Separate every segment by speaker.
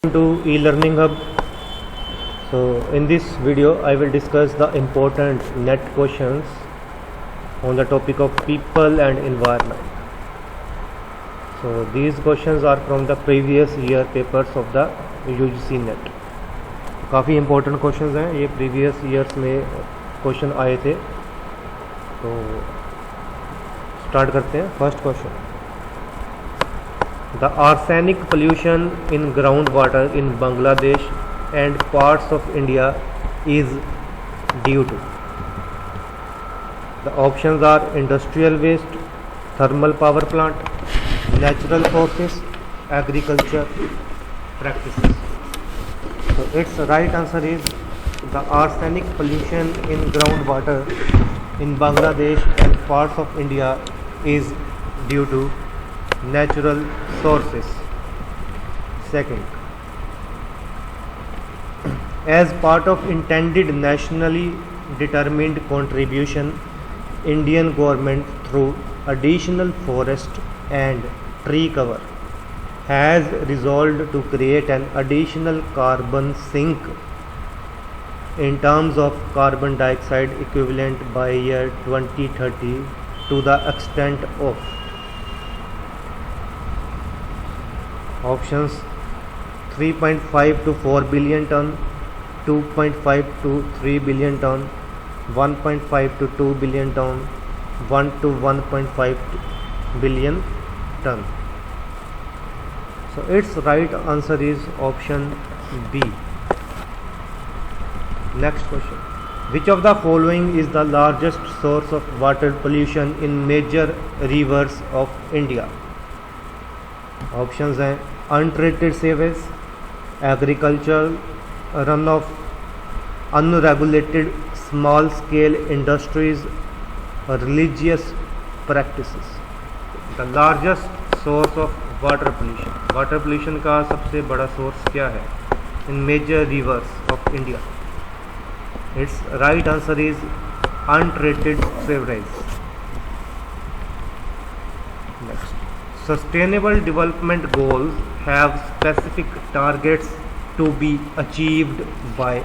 Speaker 1: To e-learning hub. So in this video I will discuss the important net questions on the topic of people and environment. So these questions are from the previous year papers of the UGC net. काफ़ी important questions हैं, ये previous years में question आए थे. तो start करते हैं. First question. The arsenic pollution in groundwater in Bangladesh and parts of India is due to. The options are industrial waste, thermal power plant, natural sources, agriculture practices. So its right answer is the arsenic pollution in groundwater in Bangladesh and parts of India is due to natural sources. Second, as part of intended nationally determined contribution, Indian government through additional forest and tree cover has resolved to create an additional carbon sink in terms of carbon dioxide equivalent by year 2030 to the extent of options 3.5 to 4 billion ton, 2.5 to 3 billion ton, 1.5 to 2 billion ton, 1 to 1.5 billion ton. So its right answer is option B. Next question. Which of the following is the largest source of water pollution in major rivers of India? Options हैं untreated sewage, agricultural runoff, unregulated small scale industries, religious practices. The largest source of water pollution. Water pollution का सबसे बड़ा source क्या है in major rivers of India? Its right answer is untreated sewage. Next. Sustainable development goals have specific targets to be achieved by.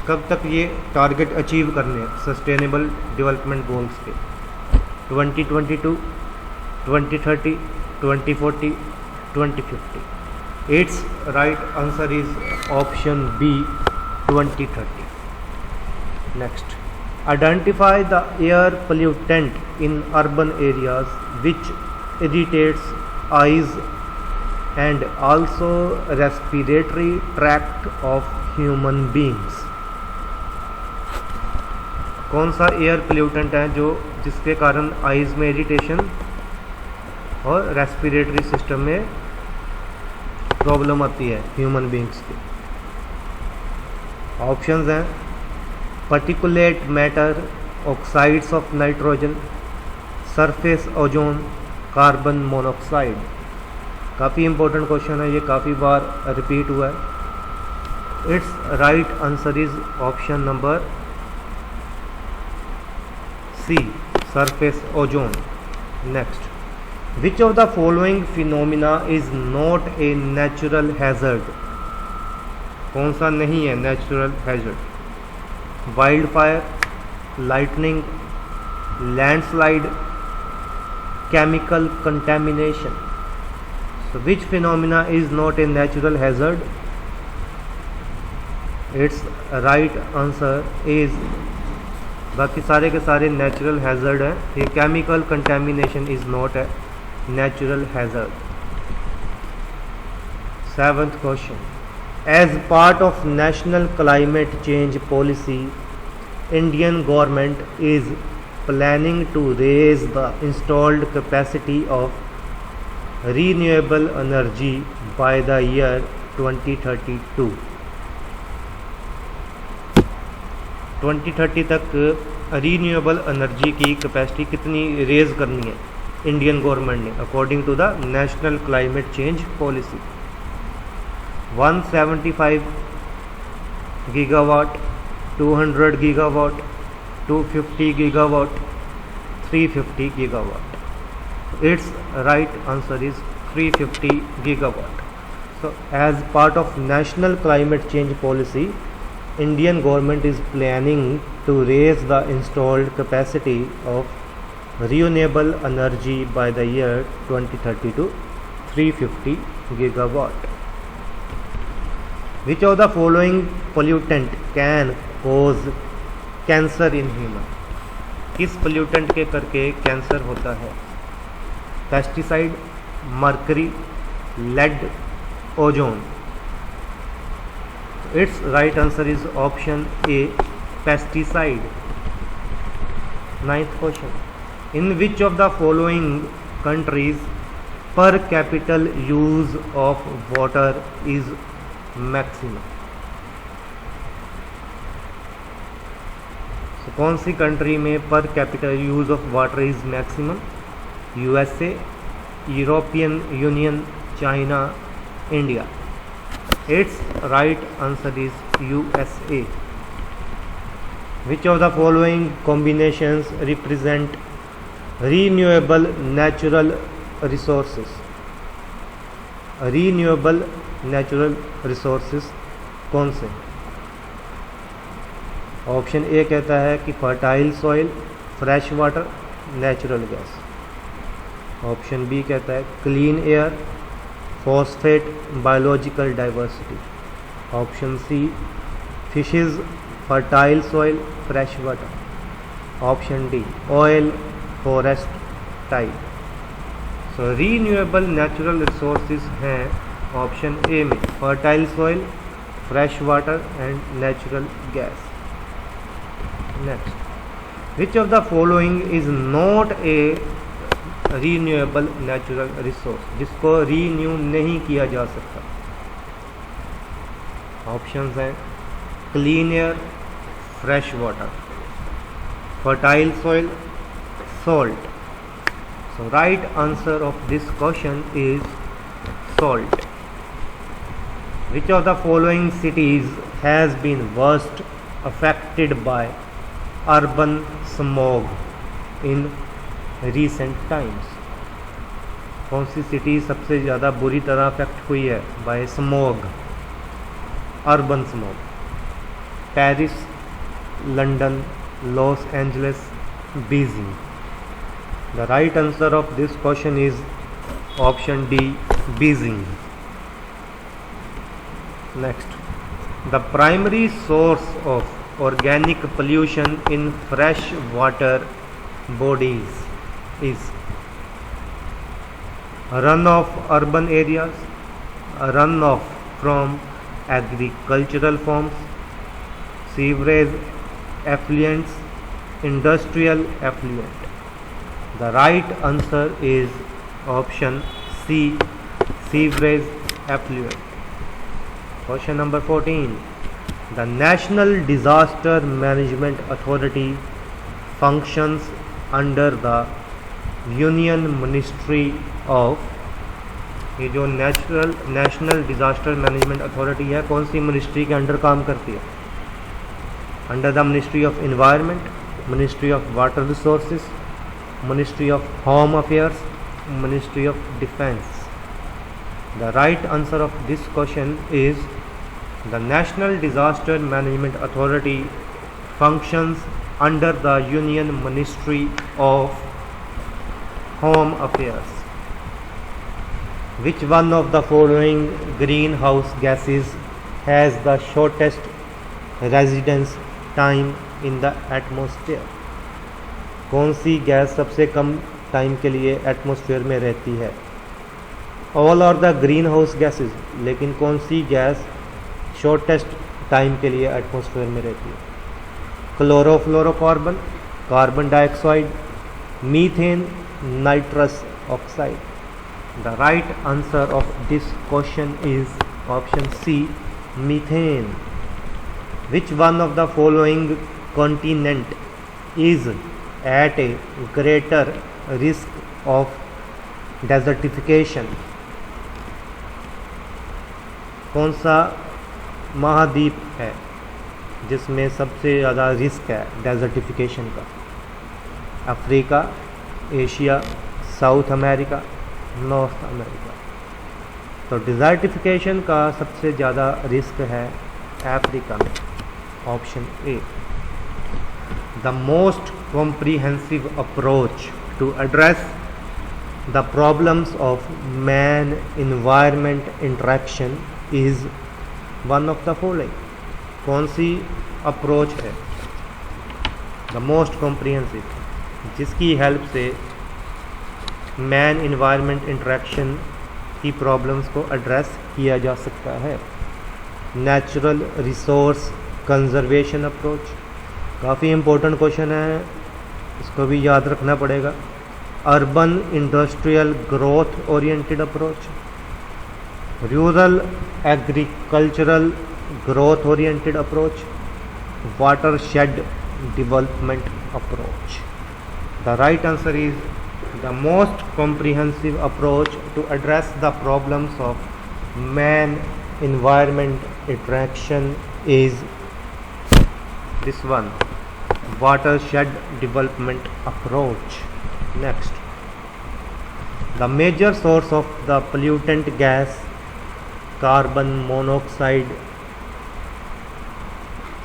Speaker 1: कब तक ये target achieve करने हैं सस्टेनेबल डेवलपमेंट गोल्स के? 2022, 2030, 2040, 2050. Its right answer is option B, 2030. Next, identify the air pollutant in urban areas which irritates eyes and also respiratory tract of human beings. कौन सा air pollutant है जो जिसके कारण eyes में इरिटेशन और respiratory system में प्रॉब्लम आती है ह्यूमन बींग्स की? ऑप्शंस हैं particulate matter, oxides of nitrogen, surface ozone, carbon monoxide. काफ़ी इंपॉर्टेंट क्वेश्चन है, ये काफ़ी बार रिपीट हुआ है. It's right answer is option number C, surface ozone. Next, which of the following phenomena is not a natural hazard? कौन सा नहीं है natural hazard? Wildfire, lightning, landslide, chemical contamination. So which phenomena is not a natural hazard? Its right answer is, बाकी सारे के सारे natural hazard हैं, ये chemical contamination is not a natural hazard. Seventh question. As part of national climate change policy, Indian government is planning to raise the installed capacity of renewable energy by the year 2032. 2030 तक renewable energy की capacity कितनी raise करनी है Indian government ने according to the national climate change policy? 175 gigawatt, 200 gigawatt, 250 gigawatt, 350 gigawatt. Its right answer is 350 gigawatt. So as part of national climate change policy, Indian government is planning to raise the installed capacity of renewable energy by the year 2030 to 350 gigawatt. Which of the following pollutant can cause cancer in human? किस pollutant के करके cancer होता है? Pesticide, mercury, lead, ozone. Its right answer is option A, pesticide. Ninth question. In which of the following countries per capita use of water is maximum? So, कौन सी country में पर capital use of water is maximum? USA, European union, China, India. Its right answer is USA. Which of the following combinations represent renewable natural resources? Renewable natural resources कौन से? Option A कहता है कि fertile soil, fresh water, natural gas. Option B कहता है clean air, phosphate, biological diversity. Option C fishes, fertile soil, fresh water. Option D oil, forest, tide. So renewable natural resources हैं option A में fertile soil, fresh water and natural gas. Next, which of the following is not a renewable natural resource, जिसको renew नहीं किया जा सकता? Options हैं clean air, fresh water, fertile soil, salt. So right answer of this question is salt. Which of the following cities has been worst affected by urban smog in recent times? कौन सी city सबसे ज़्यादा बुरी तरह affect हुई है by smog, urban smog? Paris, London, Los Angeles, Beijing. The right answer of this question is option D, Beijing. Next, the primary source of organic pollution in fresh water bodies is runoff urban areas, runoff from agricultural farms, sewerage effluents, industrial effluent. The right answer is option C, sewerage effluent. Question number 14. The National Disaster Management Authority functions under the Union Ministry of. ये जो national disaster management authority है कौन सी ministry के under काम करती है? Under the ministry of environment, ministry of water resources, ministry of home affairs, ministry of defence. The right answer of this question is the National Disaster Management Authority functions under the Union Ministry of Home Affairs. Which one of the following greenhouse gases has the shortest residence time in the atmosphere? कौन सी gas सबसे कम time के लिए atmosphere में रहती है? All are the greenhouse gases, लेकिन कौन सी gas shortest time के लिए एटमॉस्फेयर में रहती है? Chlorofluorocarbon, carbon dioxide, methane, nitrous oxide. The right answer of this question is option C, methane. Which one of the following continent is at a greater risk of desertification? कौन सा महाद्वीप है जिसमें सबसे ज़्यादा रिस्क है डेजर्टिफिकेशन का? Africa, Asia, South America, North America. तो डिज़र्टिफिकेशन का सबसे ज़्यादा रिस्क है अफ्रीका में, option A. The most comprehensive approach to address the problems of man environment interaction is one of the following. कौन सी अप्रोच है द मोस्ट कॉम्प्रिहेंसिव, जिसकी हेल्प से मैन इन्वायरमेंट इंटरेक्शन की प्रॉब्लम्स को एड्रेस किया जा सकता है? नेचुरल रिसोर्स कंजर्वेशन अप्रोच, काफ़ी इम्पोर्टेंट क्वेश्चन है, इसको भी याद रखना पड़ेगा। Urban industrial growth oriented approach, rural agricultural growth oriented approach, watershed development approach. The right answer is the most comprehensive approach to address the problems of man environment interaction is this one, watershed development approach. Next, the major source of the pollutant gas carbon monoxide,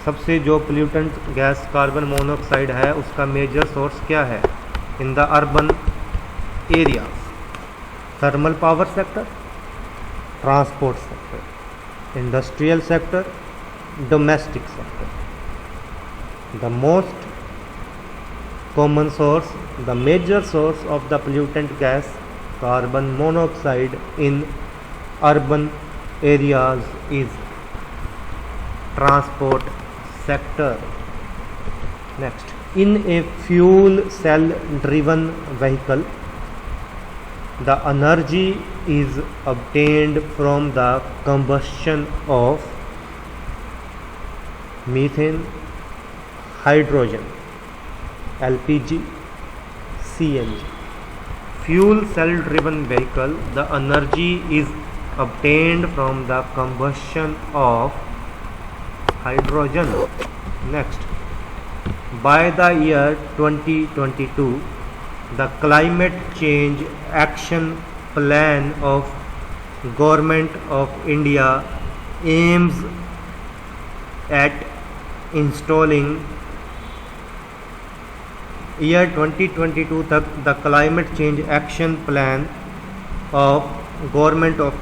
Speaker 1: सबसे जो pollutant gas carbon monoxide है उसका major source क्या है in the urban area? Thermal power sector, transport sector, industrial sector, domestic sector. The most common source, the major source of the pollutant gas carbon monoxide in urban areas is transport sector. Next, in a fuel cell driven vehicle, the energy is obtained from the combustion of methane, hydrogen, LPG, CNG. Fuel cell driven vehicle, the energy is obtained from the combustion of hydrogen. Next, by the year 2022, the climate change action plan of Government of India aims at installing year 2022 तक the climate change action plan of Government of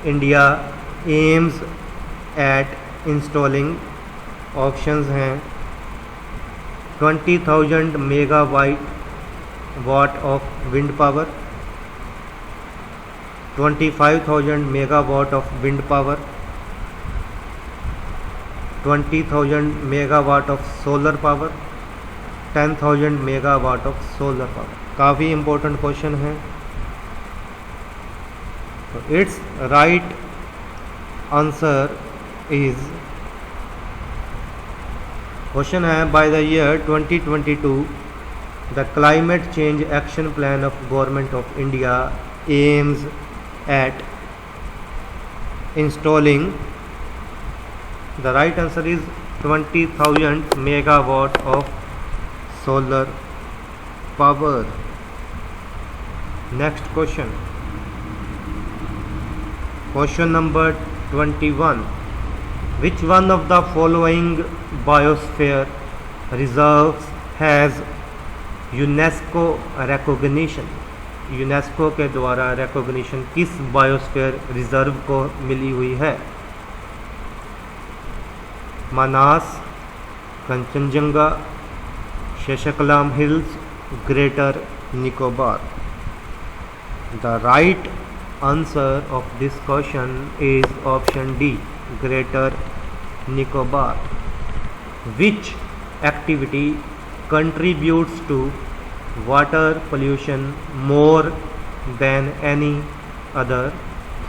Speaker 1: India aims at installing, options हैं 20,000 megawatt of wind power, 25,000 megawatt of wind power, 20,000 megawatt of solar power, 10,000 megawatt of solar power. काफ़ी important question है। So its right answer is, question है by the year 2022 the climate change action plan of Government of India aims at installing, the right answer is 20,000 megawatt of solar power. Next question, question number 21. Which one of the following biosphere reserves has UNESCO recognition? UNESCO के द्वारा recognition किस biosphere reserve को मिली हुई है? Manas, Kanchenjunga, Seshachalam hills, greater Nicobar. The right answer of this question is option D, Greater Nicobar. Which activity contributes to water pollution more than any other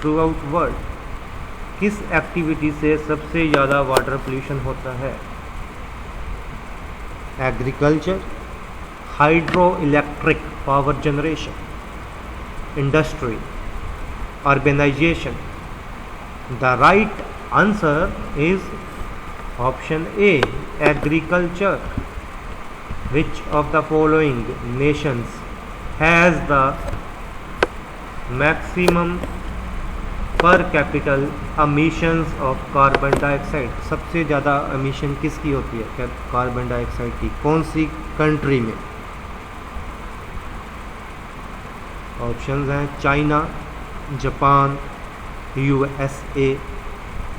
Speaker 1: throughout world? किस activity से सबसे ज़्यादा वाटर पोल्यूशन होता है? Agriculture, hydro electric power generation, industry, urbanization. The right answer is option A, agriculture. Which of the following nations has the maximum पर capital emissions of carbon dioxide, सबसे ज़्यादा emission किसकी होती है कार्बन डाइऑक्साइड की, कौन सी कंट्री में? ऑप्शंस हैं China, Japan, USA,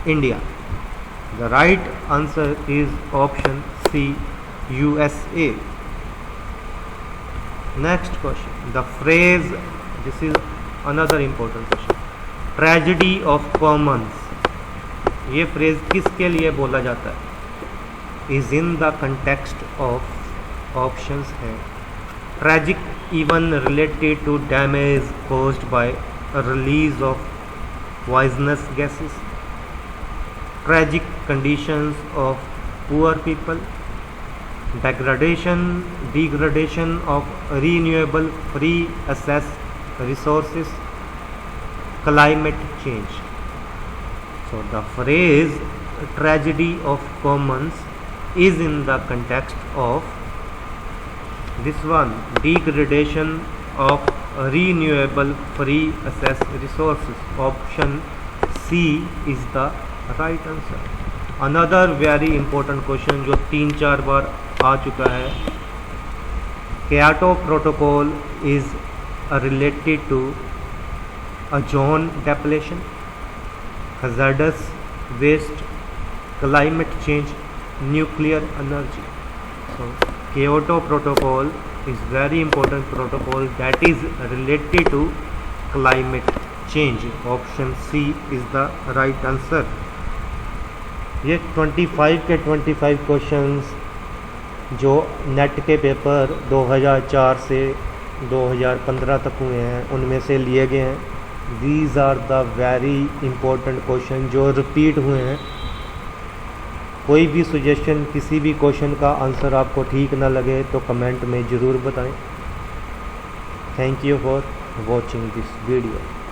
Speaker 1: India. The right answer is option C, USA। Next question, the phrase, this is another important question, tragedy of commons, ये फ्रेज किसके लिए बोला जाता है? Is in the context of, options हैं tragic event related to damage caused by release of poisonous gases, tragic conditions of poor people, degradation of renewable free access resources, climate change. So the phrase tragedy of commons is in the context of this one, degradation of renewable free access resources. Option C is the right answer. Another very important question जो 3-4 बार आ चुका है, Kyoto Protocol is related to ozone depletion, hazardous waste, climate change, nuclear energy. So Kyoto Protocol is very important protocol that is related to climate change. Option C is the right answer. ये 25 के 25 questions जो net के paper 2004 से 2015 तक हुए हैं उनमें से लिए गए हैं। These are the very important question जो रिपीट हुए हैं। कोई भी सजेशन, किसी भी क्वेश्चन का आंसर आपको ठीक ना लगे तो कमेंट में ज़रूर बताएं। Thank you for watching this video.